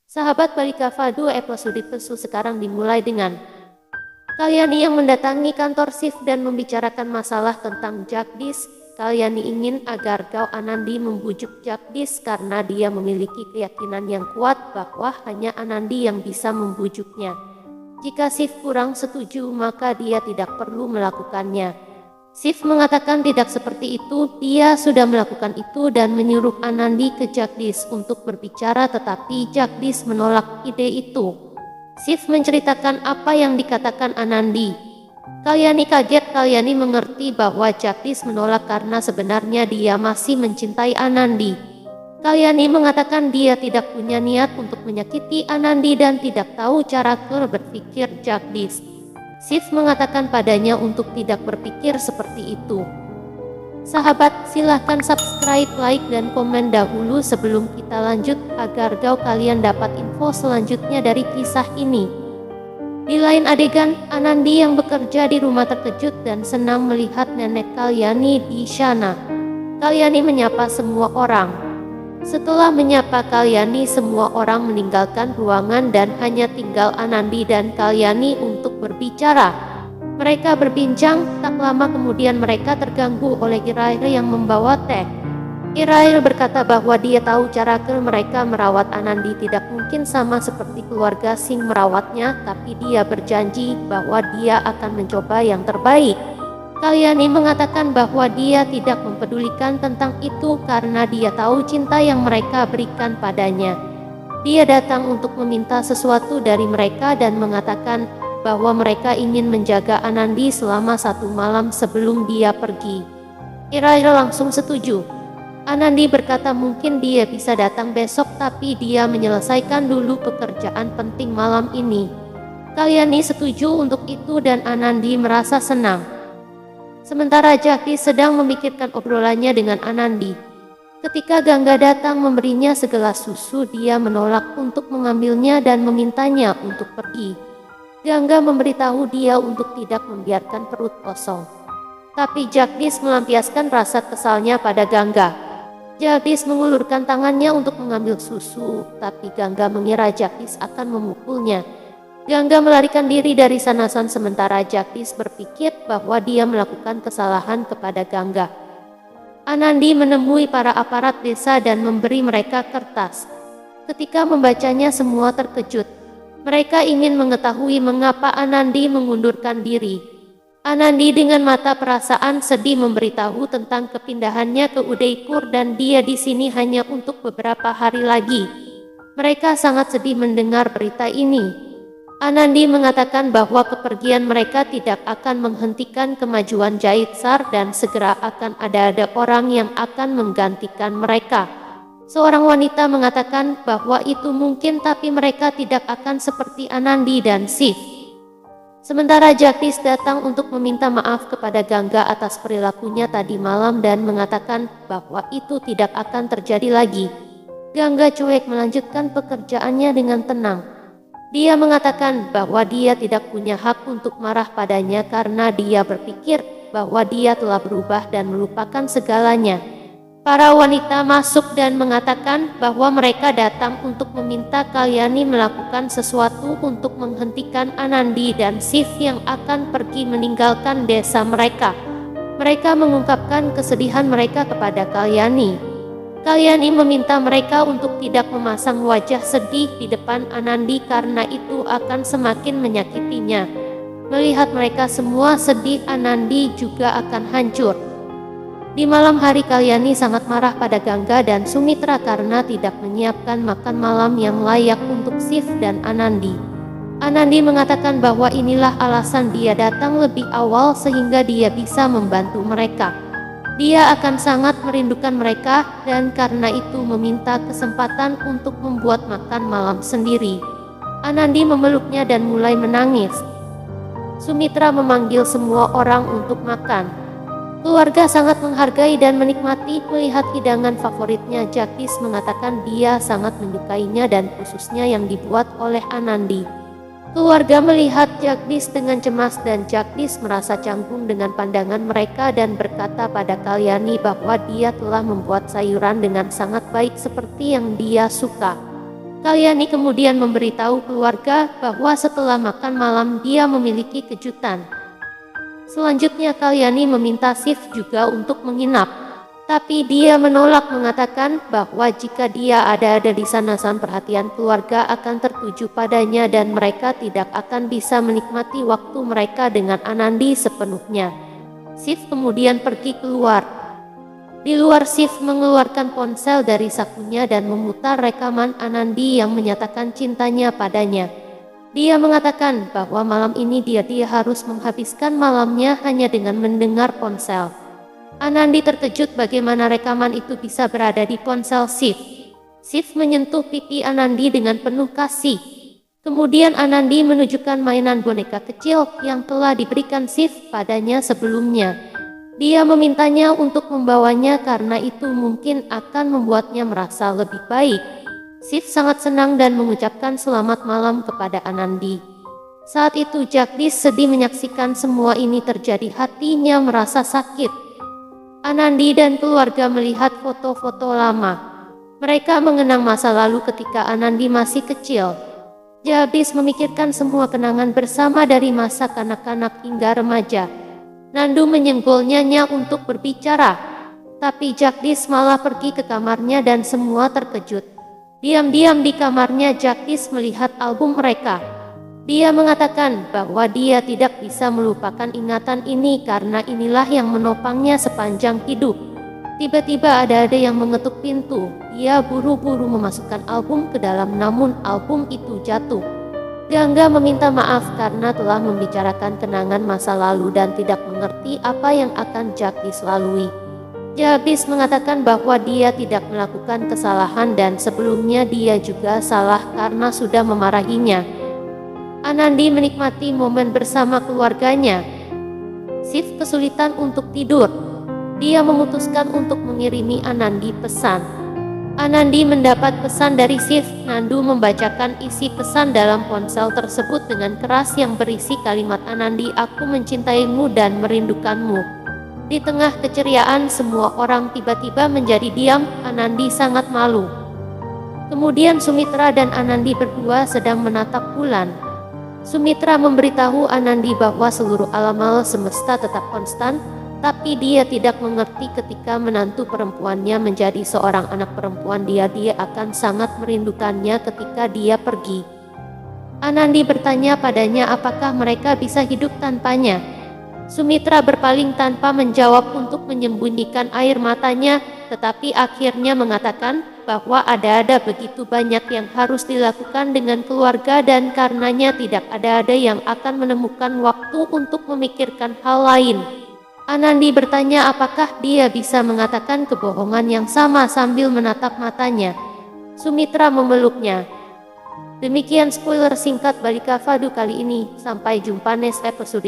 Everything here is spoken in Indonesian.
Sahabat Balikava 2 episode Pesu sekarang dimulai dengan Kalyani yang mendatangi kantor Shiv dan membicarakan masalah tentang Jagdish. Kalyani ingin agar Gao Anandi membujuk Jagdish karena dia memiliki keyakinan yang kuat bahwa hanya Anandi yang bisa membujuknya. Jika Shiv kurang setuju maka dia tidak perlu melakukannya. Shiv mengatakan tidak seperti itu, dia sudah melakukan itu dan menyuruh Anandi ke Jagdish untuk berbicara, tetapi Jagdish menolak ide itu. Shiv menceritakan apa yang dikatakan Anandi. Kalyani kaget. Kalyani mengerti bahwa Jagdish menolak karena sebenarnya dia masih mencintai Anandi. Kalyani mengatakan dia tidak punya niat untuk menyakiti Anandi dan tidak tahu cara berpikir Jagdish. Shiv mengatakan padanya untuk tidak berpikir seperti itu. Sahabat, silahkan subscribe, like, dan komen dahulu sebelum kita lanjut agar kalian dapat info selanjutnya dari kisah ini. Di lain adegan, Anandi yang bekerja di rumah terkejut dan senang melihat nenek Kalyani di sana. Kalyani menyapa semua orang. Setelah menyapa Kalyani, semua orang meninggalkan ruangan dan hanya tinggal Anandi dan Kalyani untuk berbicara. Mereka berbincang, tak lama kemudian mereka terganggu oleh Irail yang membawa teh. Irail berkata bahwa dia tahu cara mereka merawat Anandi tidak mungkin sama seperti keluarga Singh merawatnya, tapi dia berjanji bahwa dia akan mencoba yang terbaik. Kalyani mengatakan bahwa dia tidak mempedulikan tentang itu karena dia tahu cinta yang mereka berikan padanya. Dia datang untuk meminta sesuatu dari mereka dan mengatakan bahwa mereka ingin menjaga Anandi selama 1 malam sebelum dia pergi. Irail langsung setuju. Anandi berkata mungkin dia bisa datang besok, tapi dia menyelesaikan dulu pekerjaan penting malam ini. Kalyani setuju untuk itu dan Anandi merasa senang. Sementara Jagdish sedang memikirkan obrolannya dengan Anandi. Ketika Gangga datang memberinya segelas susu, dia menolak untuk mengambilnya dan memintanya untuk pergi. Gangga memberitahu dia untuk tidak membiarkan perut kosong. Tapi Jagdish melampiaskan rasa kesalnya pada Gangga. Jagdish mengulurkan tangannya untuk mengambil susu, tapi Gangga mengira Jagdish akan memukulnya. Gangga melarikan diri dari sanasan sementara Jagdish berpikir bahwa dia melakukan kesalahan kepada Gangga. Anandi menemui para aparat desa dan memberi mereka kertas. Ketika membacanya semua terkejut. Mereka ingin mengetahui mengapa Anandi mengundurkan diri. Anandi dengan mata perasaan sedih memberitahu tentang kepindahannya ke Udaipur dan dia di sini hanya untuk beberapa hari lagi. Mereka sangat sedih mendengar berita ini. Anandi mengatakan bahwa kepergian mereka tidak akan menghentikan kemajuan Jaitsar dan segera akan ada orang yang akan menggantikan mereka. Seorang wanita mengatakan bahwa itu mungkin, tapi mereka tidak akan seperti Anandi dan Shiv. Sementara Jagdish datang untuk meminta maaf kepada Gangga atas perilakunya tadi malam dan mengatakan bahwa itu tidak akan terjadi lagi. Gangga cuek melanjutkan pekerjaannya dengan tenang. Dia mengatakan bahwa dia tidak punya hak untuk marah padanya karena dia berpikir bahwa dia telah berubah dan melupakan segalanya. Para wanita masuk dan mengatakan bahwa mereka datang untuk meminta Kalyani melakukan sesuatu untuk menghentikan Anandi dan Shiv yang akan pergi meninggalkan desa mereka. Mereka mengungkapkan kesedihan mereka kepada Kalyani. Kalyani meminta mereka untuk tidak memasang wajah sedih di depan Anandi karena itu akan semakin menyakitinya. Melihat mereka semua sedih, Anandi juga akan hancur. Di malam hari Kalyani sangat marah pada Gangga dan Sumitra karena tidak menyiapkan makan malam yang layak untuk Shiv dan Anandi. Anandi mengatakan bahwa inilah alasan dia datang lebih awal sehingga dia bisa membantu mereka. Dia akan sangat merindukan mereka dan karena itu meminta kesempatan untuk membuat makan malam sendiri. Anandi memeluknya dan mulai menangis. Sumitra memanggil semua orang untuk makan. Keluarga sangat menghargai dan menikmati melihat hidangan favoritnya. Jagdish mengatakan dia sangat menyukainya dan khususnya yang dibuat oleh Anandi. Keluarga melihat Jagdish dengan cemas dan Jagdish merasa canggung dengan pandangan mereka dan berkata pada Kalyani bahwa dia telah membuat sayuran dengan sangat baik seperti yang dia suka. Kalyani kemudian memberitahu keluarga bahwa setelah makan malam dia memiliki kejutan. Selanjutnya Kalyani meminta Shiv juga untuk menginap. Tapi dia menolak, mengatakan bahwa jika dia ada di sana perhatian keluarga akan tertuju padanya dan mereka tidak akan bisa menikmati waktu mereka dengan Anandi sepenuhnya. Shiv kemudian pergi keluar. Di luar Shiv mengeluarkan ponsel dari sakunya dan memutar rekaman Anandi yang menyatakan cintanya padanya. Dia mengatakan bahwa malam ini dia harus menghabiskan malamnya hanya dengan mendengar ponsel. Anandi terkejut bagaimana rekaman itu bisa berada di ponsel Shiv. Shiv menyentuh pipi Anandi dengan penuh kasih. Kemudian Anandi menunjukkan mainan boneka kecil yang telah diberikan Shiv padanya sebelumnya. Dia memintanya untuk membawanya karena itu mungkin akan membuatnya merasa lebih baik. Shiv sangat senang dan mengucapkan selamat malam kepada Anandi. Saat itu Jagdish sedih menyaksikan semua ini terjadi, hatinya merasa sakit. Anandi dan keluarga melihat foto-foto lama. Mereka mengenang masa lalu ketika Anandi masih kecil. Jagdish memikirkan semua kenangan bersama dari masa kanak-kanak hingga remaja. Nandu menyenggolnya untuk berbicara, tapi Jagdish malah pergi ke kamarnya dan semua terkejut. Diam-diam di kamarnya Jagdish melihat album mereka. Dia mengatakan bahwa dia tidak bisa melupakan ingatan ini karena inilah yang menopangnya sepanjang hidup. Tiba-tiba ada yang mengetuk pintu. Dia buru-buru memasukkan album ke dalam, namun album itu jatuh. Gangga meminta maaf karena telah membicarakan kenangan masa lalu dan tidak mengerti apa yang akan Jagdish lalui. Jagdish mengatakan bahwa dia tidak melakukan kesalahan dan sebelumnya dia juga salah karena sudah memarahinya. Anandi menikmati momen bersama keluarganya. Shiv kesulitan untuk tidur. Dia memutuskan untuk mengirimi Anandi pesan. Anandi mendapat pesan dari Shiv. Nandu membacakan isi pesan dalam ponsel tersebut dengan keras yang berisi kalimat Anandi, "Aku mencintaimu dan merindukanmu." Di tengah keceriaan semua orang tiba-tiba menjadi diam. Anandi sangat malu. Kemudian Sumitra dan Anandi berdua sedang menatap bulan. Sumitra memberitahu Anandi bahwa seluruh alam semesta tetap konstan, tapi dia tidak mengerti ketika menantu perempuannya menjadi seorang anak perempuan. Dia akan sangat merindukannya ketika dia pergi. Anandi bertanya padanya apakah mereka bisa hidup tanpanya. Sumitra berpaling tanpa menjawab untuk menyembunyikan air matanya, tetapi akhirnya mengatakan bahwa ada begitu banyak yang harus dilakukan dengan keluarga dan karenanya tidak ada yang akan menemukan waktu untuk memikirkan hal lain. Anandi bertanya apakah dia bisa mengatakan kebohongan yang sama sambil menatap matanya. Sumitra memeluknya. Demikian spoiler singkat Balika Fadu kali ini. Sampai jumpa next episode.